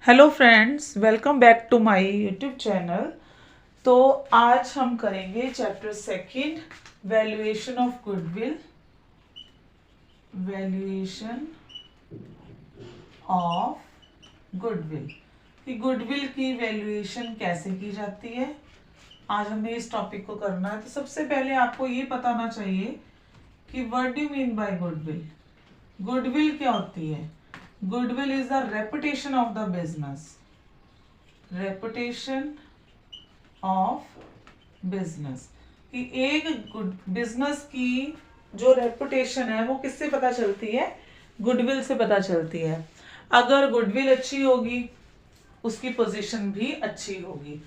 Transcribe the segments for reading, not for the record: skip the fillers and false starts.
Hello friends, welcome back to my YouTube channel. तो आज हम करेंगे chapter second, valuation of goodwill. Valuation of goodwill कि goodwill की वैल्यूएशन कैसे की जाती है, आज हमें इस टॉपिक को करना है। तो सबसे पहले आपको ये पता होना चाहिए कि what do you mean by goodwill. Goodwill क्या होती है? Goodwill is the reputation of the business. Reputation of business कि एक बिजनेस की जो रेपुटेशन है वो किससे पता चलती है? गुडविल से पता चलती है। अगर गुडविल अच्छी होगी, उसकी पोजीशन भी अच्छी होगी।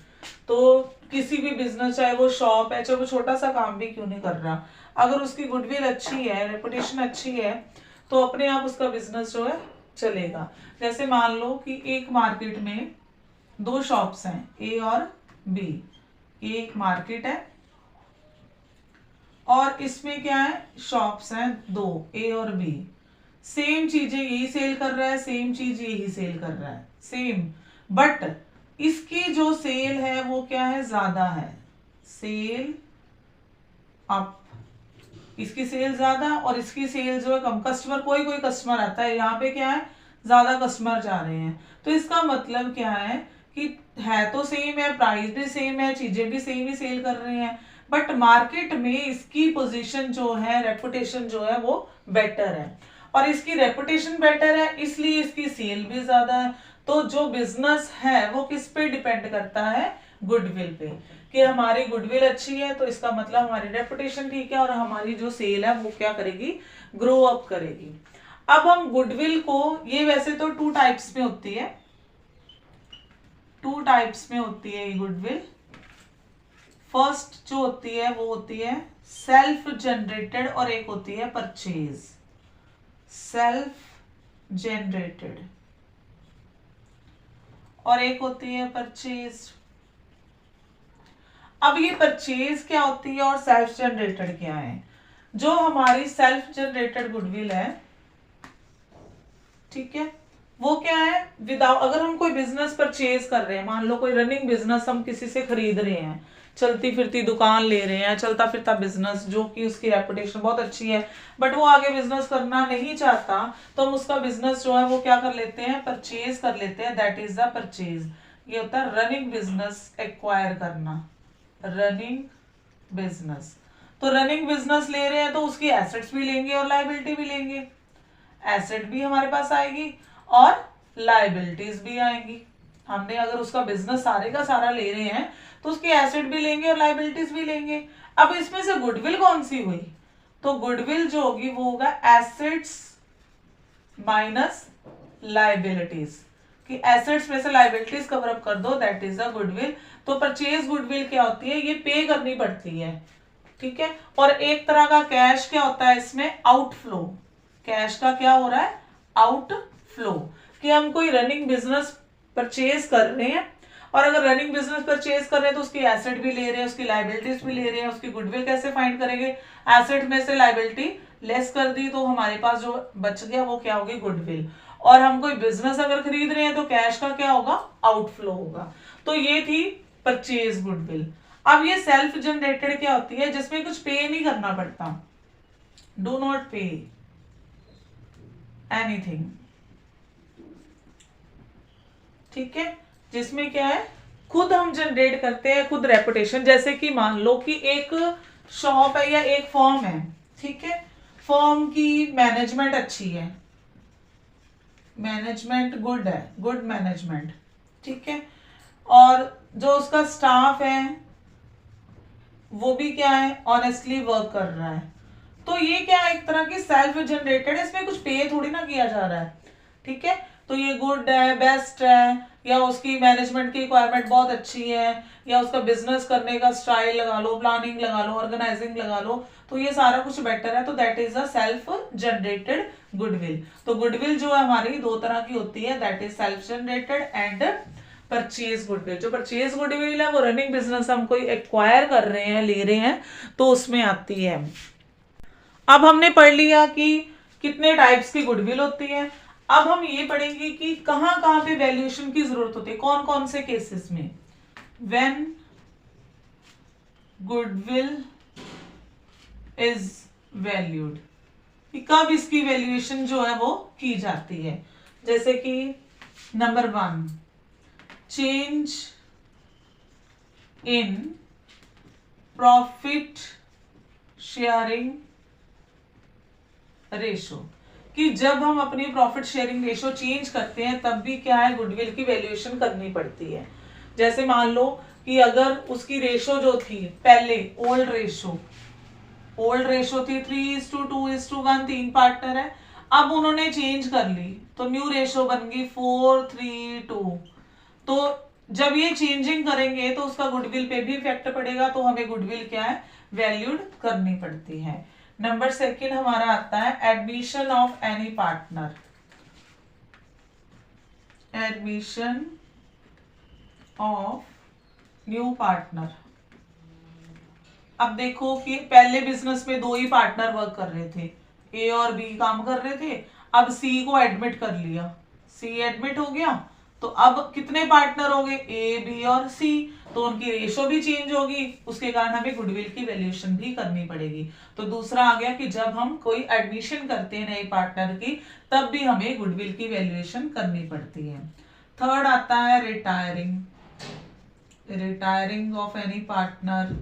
तो किसी भी बिजनेस, चाहे वो शॉप है, चाहे वो छोटा सा काम भी क्यों नहीं कर रहा, अगर उसकी गुडविल अच्छी है, रेपुटेशन अच्छी है, तो अपने आप उसका बिजनेस जो है चलेगा। जैसे मान लो कि एक मार्केट में दो शॉप्स हैं, ए और बी। ये एक मार्केट है और इसमें क्या है, शॉप्स हैं दो, ए और बी। सेम चीजें यही सेल कर रहा है, सेम चीज यही सेल कर रहा है, सेम, बट इसकी जो सेल है वो क्या है, ज्यादा है। सेल अप, इसकी सेल ज्यादा और इसकी सेल जो है कम। कस्टमर, कोई कोई कस्टमर आता है, यहाँ पे क्या है, ज्यादा कस्टमर जा रहे हैं। तो इसका मतलब क्या है कि है तो सेम है, प्राइस भी सेम है, चीजें भी सेम ही सेल कर रहे हैं, बट मार्केट में इसकी पोजीशन जो है, रेपुटेशन जो है वो बेटर है। और इसकी रेपुटेशन बेटर है इसलिए इसकी सेल भी ज्यादा है। तो जो बिजनेस है वो किस पे डिपेंड करता है? गुडविल पे। कि हमारी गुडविल अच्छी है तो इसका मतलब हमारी रेपुटेशन ठीक है और हमारी जो सेल है वो क्या करेगी, ग्रो अप करेगी। अब हम गुडविल को, ये वैसे तो टू टाइप्स में होती है, टू टाइप्स में होती है ये गुडविल। फर्स्ट जो होती है वो होती है सेल्फ जनरेटेड और एक होती है परचेज। सेल्फ जनरेटेड और एक होती है परचेज। अब ये परचेज क्या होती है और सेल्फ जनरेटेड क्या है? जो हमारी सेल्फ जनरेटेड गुडविल है, ठीक है, वो क्या है, विदाउट, अगर हम कोई बिजनेस परचेज कर रहे हैं, मान लो कोई रनिंग बिजनेस हम किसी से खरीद रहे हैं, चलती फिरती दुकान ले रहे हैं, चलता फिरता बिजनेस जो कि उसकी रेपुटेशन बहुत अच्छी है, बट वो आगे बिजनेस करना नहीं चाहता, तो हम उसका बिजनेस जो है वो क्या कर लेते हैं, परचेज कर लेते हैं। That is the purchase. ये होता है रनिंग बिजनेस एक्वायर करना, रनिंग बिजनेस। तो रनिंग बिजनेस ले रहे हैं तो उसकी एसेट्स भी लेंगे और लाइबिलिटी भी लेंगे। एसेट भी हमारे पास आएगी और लाइबिलिटीज भी आएंगी। हमने अगर उसका बिजनेस सारे का सारा ले रहे हैं तो उसकी एसेट भी लेंगे और लाइबिलिटीज भी लेंगे। अब इसमें से गुडविल कौन सी हुई? तो गुडविल जो होगी वो होगा एसेट्स माइनस लाइबिलिटीज, कि एसेट्स में से लाइबिलिटीज कवर अप कर दो, दैट इज द गुडविल। तो परचेज गुडविल क्या होती है, ये पे करनी पड़ती है, ठीक है। और एक तरह का कैश क्या होता है इसमें, आउटफ्लो। कैश का क्या हो रहा है, आउटफ्लो, कि हम कोई रनिंग बिजनेस परचेज कर रहे हैं और अगर रनिंग बिजनेस परचेज कर रहे हैं तो उसकी एसेट भी ले रहे हैं, उसकी लाइबिलिटीज भी ले रहे हैं। उसकी गुडविल कैसे फाइंड करेंगे? एसेट में से लाइबिलिटी लेस कर दी तो हमारे पास जो बच गया वो क्या होगी, गुडविल। और हम कोई बिजनेस अगर खरीद रहे हैं तो कैश का क्या होगा, आउटफ्लो होगा। तो ये थी परचेज गुडविल। अब ये सेल्फ जनरेटेड क्या होती है, जिसमें कुछ पे नहीं करना पड़ता, डू नॉट पे एनीथिंग, ठीक है, जिसमें क्या है, खुद हम जनरेट करते हैं, खुद रेपुटेशन। जैसे कि मान लो कि एक शॉप है या एक फर्म है, ठीक है, फर्म की मैनेजमेंट अच्छी है, मैनेजमेंट गुड है, गुड मैनेजमेंट, ठीक है, और जो उसका स्टाफ है वो भी क्या है, ऑनेस्टली वर्क कर रहा है। तो ये क्या है, एक तरह की सेल्फ जनरेटेड है, इसमें कुछ पे थोड़ी ना किया जा रहा है, ठीक है। तो ये गुड है, बेस्ट है, या उसकी मैनेजमेंट की रिक्वायरमेंट बहुत अच्छी है, या उसका बिजनेस करने का स्टाइल लगा लो, प्लानिंग लगा लो, ऑर्गेनाइजिंग लगा लो, तो ये सारा कुछ बेटर है। तो that is a self generated goodwill. तो गुडविल जो है हमारी दो तरह की होती है, that is self generated and purchase goodwill. जो परचेज गुडविल है वो रनिंग बिजनेस हम कोई एक्वायर कर रहे हैं, ले रहे हैं, तो उसमें आती है। अब हमने पढ़ लिया कि कितने टाइप्स की गुडविल होती है। अब हम ये पढ़ेंगे कि कहां कहां पे वैल्यूएशन की जरूरत होती है, कौन कौन से केसेस में। व्हेन गुडविल इज वैल्यूड, कि कब इसकी वैल्यूएशन जो है वो की जाती है। जैसे कि number 1, change in profit sharing ratio, कि जब हम अपनी प्रॉफिट शेयरिंग रेशो चेंज करते हैं तब भी क्या है, गुडविल की वैल्यूएशन करनी पड़ती है। जैसे मान लो कि अगर उसकी रेशो जो थी पहले, ओल्ड रेशो थी 3:2:1, 3 पार्टनर है, अब उन्होंने चेंज कर ली तो न्यू रेशो बन गई 4:3:2। तो जब ये चेंजिंग करेंगे तो उसका गुडविल पे भी इफेक्ट पड़ेगा, तो हमें गुडविल क्या है, वैल्यूड करनी पड़ती है। नंबर 2 हमारा आता है admission of any partner, admission of new partner. अब देखो कि पहले बिजनेस में 2 ही पार्टनर वर्क कर रहे थे, ए और बी काम कर रहे थे, अब सी को एडमिट कर लिया, सी एडमिट हो गया, तो अब कितने पार्टनर हो गए, ए बी और सी, तो उनकी रेशो भी चेंज होगी, उसके कारण हमें गुडविल की वैल्यूएशन भी करनी पड़ेगी। तो दूसरा आ गया कि जब हम कोई एडमिशन करते हैं नए पार्टनर की तब भी हमें गुडविल की वैल्यूएशन करनी पड़ती है। थर्ड आता है रिटायरिंग ऑफ एनी पार्टनर।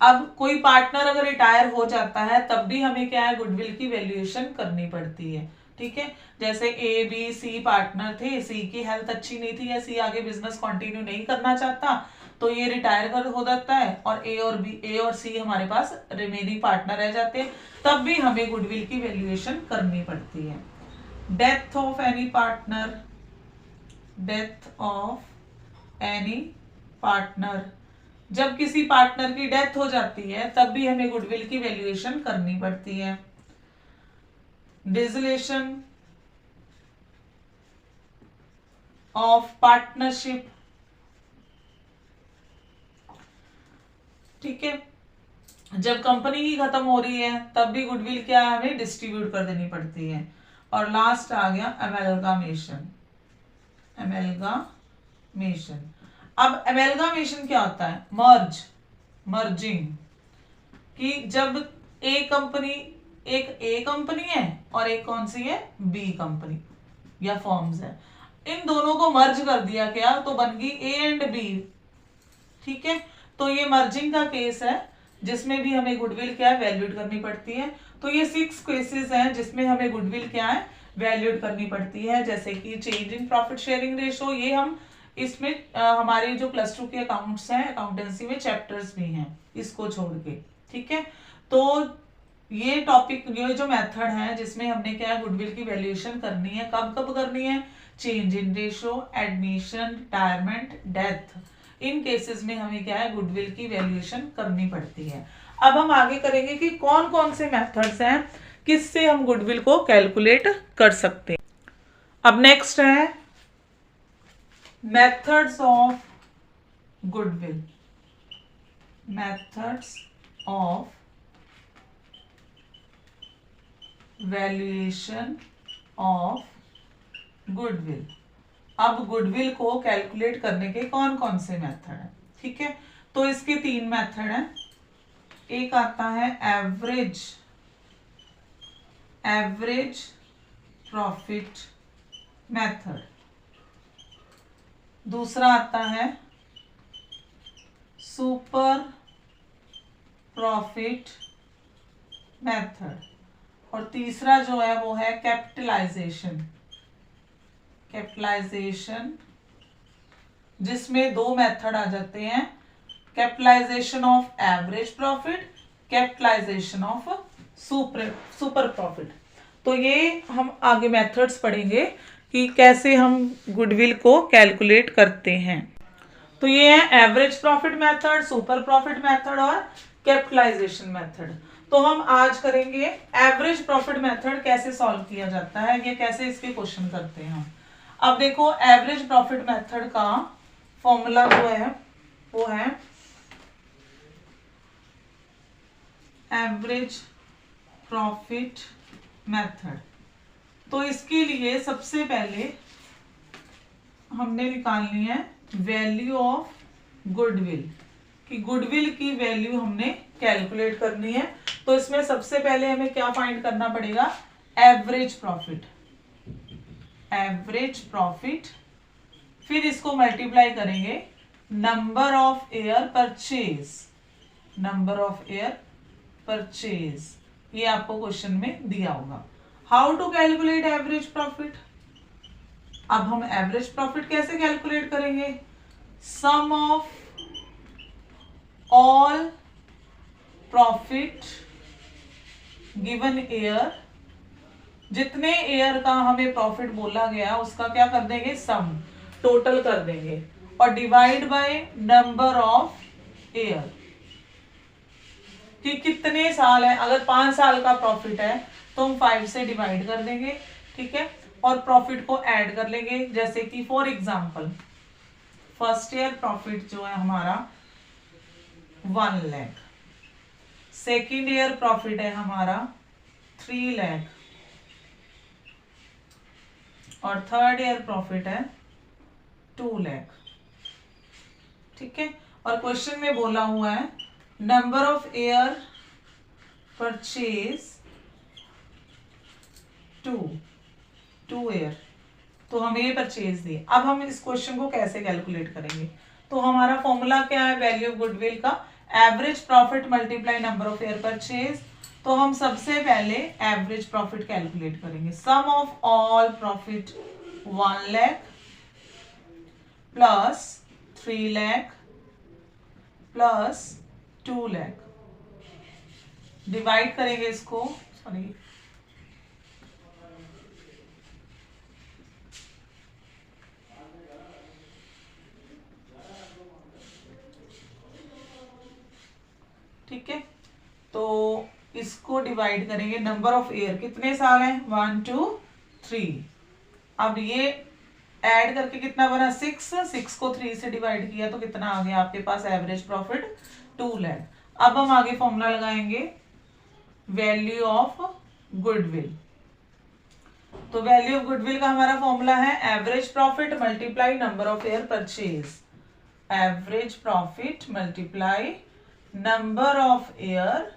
अब कोई पार्टनर अगर रिटायर हो जाता है तब भी हमें क्या है, गुडविल की वैल्यूएशन करनी पड़ती है। ठीक है, जैसे ए बी सी पार्टनर थे, सी की हेल्थ अच्छी नहीं थी या सी आगे बिजनेस कंटिन्यू नहीं करना चाहता, तो ये रिटायर कर हो जाता है और ए और सी हमारे पास रिमेनिंग पार्टनर रह जाते हैं, तब भी हमें गुडविल की वैल्यूएशन करनी पड़ती है। Death of any partner, death of any partner, जब किसी पार्टनर की डेथ हो जाती है तब भी हमें गुडविल की वैल्यूएशन करनी पड़ती है। डिसोल्यूशन ऑफ पार्टनरशिप, ठीक है, जब कंपनी ही खत्म हो रही है तब भी गुडविल क्या है, हमें डिस्ट्रीब्यूट कर देनी पड़ती है। और लास्ट आ गया एमेलगामेशन। अब एमेलगामेशन क्या होता है, मर्जिंग, कि जब एक ए कंपनी है और एक कौन सी है, बी कंपनी या फर्म्स है, इन दोनों को मर्ज कर दिया गया तो बन गई ए एंड बी। ठीक है, तो ये मर्जिंग का केस है जिसमें भी हमें गुडविल क्या है, वैल्यूड करनी पड़ती है। तो ये 6 केसेस हैं जिसमें हमें गुडविल क्या है, वैल्यूड करनी पड़ती है। जैसे कि change in profit sharing ratio, ये हम इसमें हमारे जो +2 के अकाउंट्स हैं, अकाउंटेंसी में चैप्टर्स भी हैं इसको छोड़ के। ठीक है, तो ये टॉपिक, ये जो मेथड है जिसमें हमने क्या है, गुडविल की वैल्यूएशन करनी है, कब कब करनी है, change in ratio, admission, retirement, death, in cases में हमें क्या है, गुडविल की वैल्यूएशन करनी पड़ती है। अब हम आगे करेंगे कि कौन कौन से मेथड्स हैं किससे हम गुडविल को कैलकुलेट कर सकते हैं। अब नेक्स्ट है methods of goodwill, methods of valuation of goodwill. अब गुडविल को कैलकुलेट करने के कौन कौन से मेथड हैं। ठीक है, तो इसके 3 मेथड हैं। एक आता है एवरेज प्रॉफिट मेथड, दूसरा आता है सुपर प्रॉफिट मेथड, और तीसरा जो है वो है कैपिटलाइजेशन, जिसमें 2 मेथड आ जाते हैं, capitalisation of average profit, capitalisation of super profit. तो ये हम आगे मेथड्स पढ़ेंगे कि कैसे हम गुडविल को कैलकुलेट करते हैं। तो ये है average profit method, super profit method और कैपिटलाइजेशन मेथड। तो हम आज करेंगे एवरेज प्रॉफिट मेथड कैसे सॉल्व किया जाता है, ये कैसे इसके क्वेश्चन करते हैं हम। अब देखो, एवरेज प्रॉफिट मेथड का फॉर्मूला जो है वो है एवरेज प्रॉफिट मेथड। तो इसके लिए सबसे पहले हमने निकालनी है वैल्यू ऑफ गुडविल, कि गुडविल की वैल्यू हमने कैलकुलेट करनी है। तो इसमें सबसे पहले हमें क्या फाइंड करना पड़ेगा, एवरेज प्रॉफिट। एवरेज प्रॉफिट, फिर इसको मल्टीप्लाई करेंगे number of year purchase. Number of year purchase, ये आपको क्वेश्चन में दिया होगा। How to calculate average profit. अब हम एवरेज प्रॉफिट कैसे कैलकुलेट करेंगे, sum of all profit given year, जितने ईयर का हमें प्रॉफिट बोला गया उसका क्या कर देंगे, सम, टोटल कर देंगे, और divide by number of year, कि कितने साल है। अगर 5 साल का प्रॉफिट है तो हम 5 से डिवाइड कर देंगे, ठीक है, और प्रॉफिट को ऐड कर लेंगे। जैसे कि for example first year profit जो है हमारा 1 लाख, सेकेंड ईयर प्रॉफिट है हमारा 3 लाख, और थर्ड ईयर प्रॉफिट है 2 लाख, ठीक है। और क्वेश्चन में बोला हुआ है number of year purchase 2 year, तो हमें ये परचेज दिए। अब हम इस क्वेश्चन को कैसे कैलकुलेट करेंगे, तो हमारा फॉर्मूला क्या है वैल्यू ऑफ गुडविल का, average profit multiply number of year purchase. तो हम सबसे पहले एवरेज प्रॉफिट कैलकुलेट करेंगे, sum of all profit 1 lakh plus 3 lakh plus 2 lakh, divide करेंगे इसको, सॉरी ठीक है। तो इसको डिवाइड करेंगे नंबर ऑफ ईयर, कितने साल हैं 1 2 3। अब ये ऐड करके कितना बना 6 को 3 से डिवाइड किया तो कितना आ गया आपके पास एवरेज प्रॉफिट 2 लाख। अब हम आगे फॉर्मूला लगाएंगे वैल्यू ऑफ गुडविल। तो वैल्यू ऑफ गुडविल का हमारा फॉर्मूला है average profit multiply number of year purchase. Average profit multiply number of year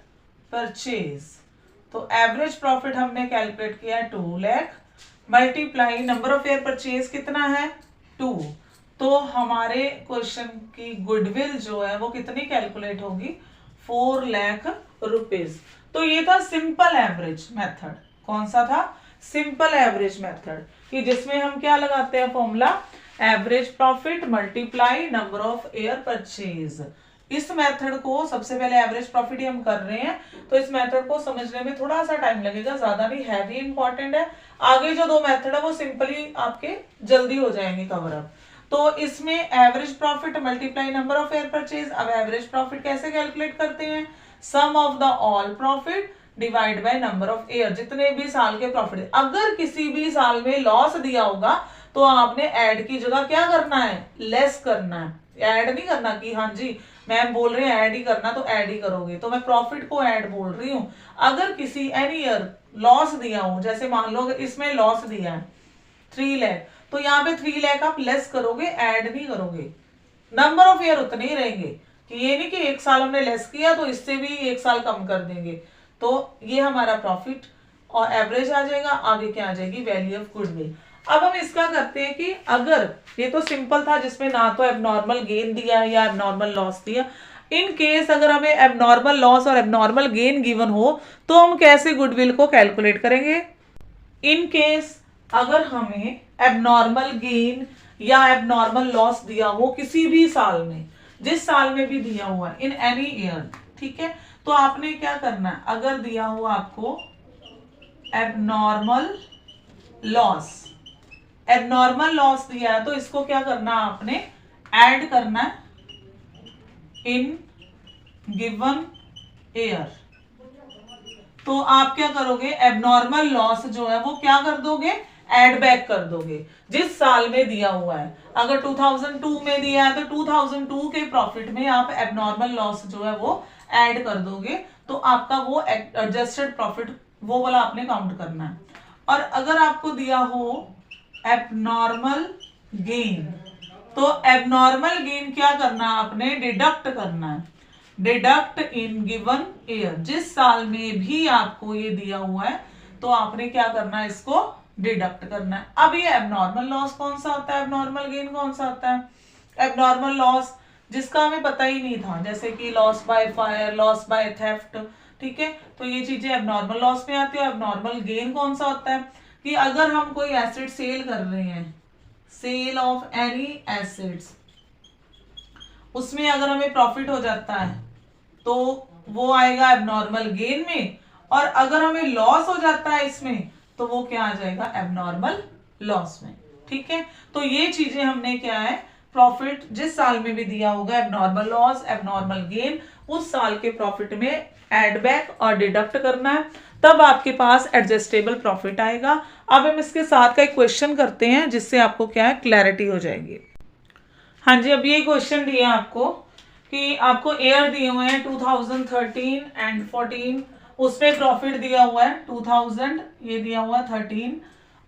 purchase. तो एवरेज प्रॉफिट हमने कैलकुलेट किया 2 lakh multiply number of year purchase कितना है 2। तो हमारे क्वेश्चन की गुडविल जो है वो कितनी कैलकुलेट होगी 4 लाख रुपीज। तो ये था सिंपल एवरेज मेथड। कौन सा था, सिंपल एवरेज मेथड, कि जिसमें हम क्या लगाते हैं formula average profit multiply number of year purchase. इस मेथड को सबसे पहले एवरेज प्रॉफिट ही हम कर रहे हैं, तो इस मेथड को समझने में थोड़ा सा टाइम लगेगा, ज्यादा नहीं, हैवी इंपॉर्टेंट है। आगे जो 2 मेथड है वो सिंपली आपके जल्दी हो जाएंगे कवर अप। तो इसमें average profit multiply number of year purchase. अब एवरेज प्रॉफिट कैसे कैलकुलेट करते हैं, sum of the all profit divide by number of year, जितने भी साल के प्रॉफिट। अगर किसी भी साल में लॉस दिया होगा तो आपने ऐड की जगह क्या करना है, लेस करना है। ऐड नहीं करना कि हाँ जी मैम बोल रहे हैं ऐड ही करना, तो ऐड ही करोगे। तो मैं प्रॉफिट को ऐड बोल रही हूं। अगर किसी एनी ईयर लॉस दिया हो, जैसे मान लो अगर इसमें लॉस दिया है 3 लाख, तो यहाँ पे 3 लाख आप लेस करोगे, ऐड नहीं करोगे। नंबर ऑफ ईयर उतने ही रहेंगे, कि ये नहीं कि 1 साल हमने लेस किया तो इससे भी 1 साल कम कर देंगे। तो ये हमारा प्रॉफिट और एवरेज आ जाएगा। आगे क्या आ जाएगी, वैल्यू ऑफ गुडविल। अब हम इसका करते हैं कि अगर ये तो सिंपल था जिसमें ना तो एबनॉर्मल गेन दिया या एबनॉर्मल लॉस दिया, इन केस अगर हमें एबनॉर्मल लॉस और एबनॉर्मल गेन गिवन हो तो हम कैसे गुडविल को कैलकुलेट करेंगे। इन केस अगर हमें एबनॉर्मल गेन या एबनॉर्मल लॉस दिया हो किसी भी साल में, जिस साल में भी दिया हुआ है, इन एनी ईयर, ठीक है, तो आपने क्या करना है, अगर दिया हुआ आपको एबनॉर्मल लॉस, एबनॉर्मल लॉस दिया है तो इसको क्या करना है, आपने ऐड करना है इन गिवन ईयर। तो आप क्या करोगे, एबनॉर्मल लॉस जो है वो क्या कर दोगे, ऐड बैक कर दोगे जिस साल में दिया हुआ है। अगर 2002 में दिया है तो 2002 के प्रॉफिट में आप एबनॉर्मल लॉस जो है वो ऐड कर दोगे, तो आपका वो एडजस्टेड प्रॉफिट वो वाला आपने काउंट करना है। और अगर आपको दिया हो एबनॉर्मल गेन, तो एबनॉर्मल गेन क्या करना है आपने, डिडक्ट करना है। डिडक्ट इन गिवन ईयर, जिस साल में भी आपको ये दिया हुआ है तो आपने क्या करना है, इसको डिडक्ट करना है। अब ये एबनॉर्मल लॉस कौन सा होता है, एबनॉर्मल गेन कौन सा होता है। एबनॉर्मल लॉस जिसका हमें पता ही नहीं था, जैसे कि loss by fire, loss by theft, ठीक है, तो ये चीजें एबनॉर्मल लॉस में आती है। एबनॉर्मल गेन कौन सा होता है कि अगर हम कोई एसेट सेल कर रहे हैं, सेल ऑफ एनी एसेट्स, उसमें अगर हमें प्रॉफिट हो जाता है तो वो आएगा एबनॉर्मल गेन में, और अगर हमें लॉस हो जाता है इसमें तो वो क्या आ जाएगा, एबनॉर्मल लॉस में। ठीक है, तो ये चीजें हमने क्या है, प्रॉफिट जिस साल में भी दिया होगा, एबनॉर्मल लॉस, एबनॉर्मल गेन, उस साल के प्रॉफिट में एड बैक और डिडक्ट करना है, तब आपके पास एडजस्टेबल प्रॉफिट आएगा। अब हम इसके साथ का एक क्वेश्चन करते हैं जिससे आपको क्या है, क्लैरिटी हो जाएगी। हाँ जी, अब ये क्वेश्चन दिया आपको कि आपको ईयर दिए हुए हैं 2013 एंड 14, उसमें प्रॉफिट दिया हुआ है 2000, ये दिया हुआ है 13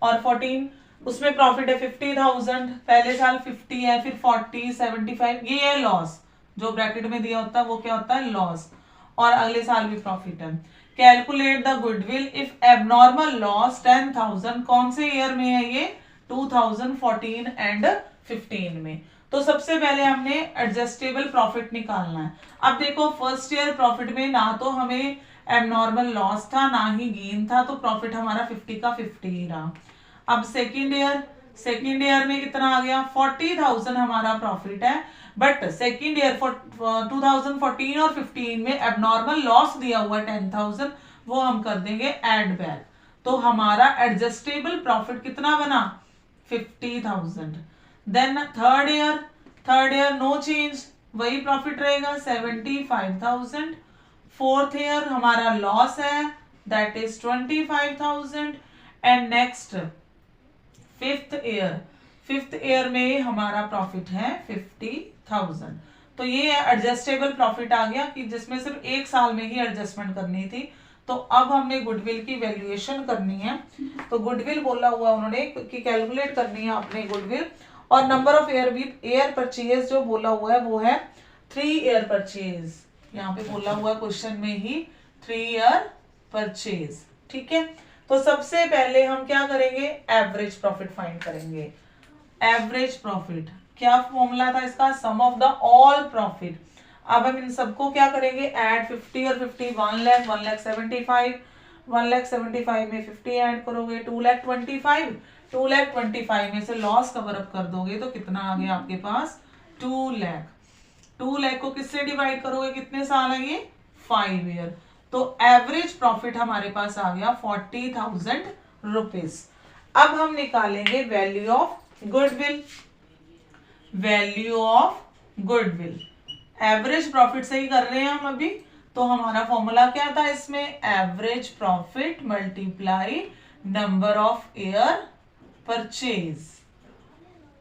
और 14, उसमें प्रॉफिट है 50,000, पहले साल 50 है, फिर 40, 75, ये है लॉस, जो ब्रैकेट में दिया होता है वो क्या होता है, लॉस, और अगले साल भी प्रॉफिट है। Calculate the goodwill if abnormal loss 10,000, कौन से ईयर में है ये, 2014 एंड 15 में। तो सबसे पहले हमने एडजस्टेबल प्रॉफिट निकालना है। अब देखो फर्स्ट ईयर प्रॉफिट में ना तो हमें एबनॉर्मल लॉस था ना ही गेन था, तो प्रॉफिट हमारा 50 का 50 ही रहा। अब सेकेंड ईयर में कितना आ गया, 40,000 हमारा प्रॉफिट है, बट सेकेंड ईयर 2014 और 15 में एबनॉर्मल लॉस दिया हुआ 10,000, वो हम कर देंगे एड बैक, तो हमारा एडजस्टेबल प्रॉफिट कितना बना, 50,000। Then third year no change, वही प्रॉफिट रहेगा 75,000। फोर्थ ईयर हमारा लॉस है, that is 25,000। And next fifth year में हमारा प्रॉफिट है 50,000। तो ये एडजस्टेबल प्रॉफिट आ गया कि जिसमें सिर्फ एक साल में ही एडजस्टमेंट करनी थी। तो अब हमने गुडविल की वैल्यूएशन करनी है, तो गुडविल बोला हुआ उन्होंने कि कैलकुलेट करनी है आपने गुडविल, और number of year with year purchase जो बोला हुआ है वो है 3 ईयर परचेज, यहाँ पे बोला हुआ है क्वेश्चन में ही 3 ईयर परचेज। ठीक है, तो सबसे पहले हम क्या करेंगे, एवरेज प्रॉफिट फाइंड करेंगे। एवरेज प्रॉफिट क्या फॉर्मूला था इसका, सम ऑफ द ऑल प्रॉफिट। अब हम इन सबको क्या करेंगे, ऐड 50 और 50, 1 लाख 1,75,000, 1,75,000 में 50 ऐड करोगे 2,25,000, 2,25,000 में से लॉस कवर अप कर दोगे तो कितना आ गया आपके पास, 2 लाख। 2 लाख को किससे डिवाइड करोगे, कितने साल है ये, 5 ईयर, तो एवरेज प्रॉफिट हमारे पास आ गया 40,000 रुपीज। अब हम निकालेंगे value of goodwill. Value of goodwill, average profit से ही कर रहे हैं हम अभी, तो हमारा फॉर्मूला क्या था इसमें, average profit multiply number of year purchase.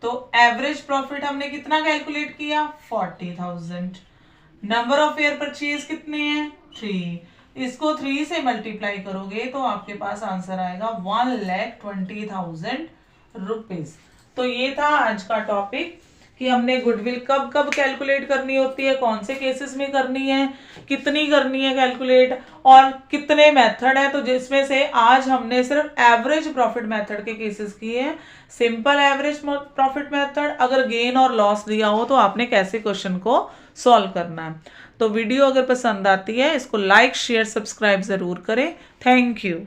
तो एवरेज प्रॉफिट हमने कितना कैलकुलेट किया, 40,000। नंबर ऑफ ईयर परचेज कितने हैं, 3, इसको 3 से मल्टीप्लाई करोगे तो आपके पास आंसर आएगा 1,20,000 रुपीज। तो ये था आज का टॉपिक कि हमने गुडविल कब कब कैलकुलेट करनी होती है, कौन से केसेस में करनी है, कितनी करनी है कैलकुलेट, और कितने मेथड है। तो जिसमें से आज हमने सिर्फ एवरेज प्रॉफिट मेथड के केसेस किए हैं। सिंपल एवरेज प्रॉफिट मेथड, अगर गेन और लॉस दिया हो तो आपने कैसे क्वेश्चन को सॉल्व करना है। तो वीडियो अगर पसंद आती है इसको लाइक शेयर सब्सक्राइब जरूर करें। Thank you.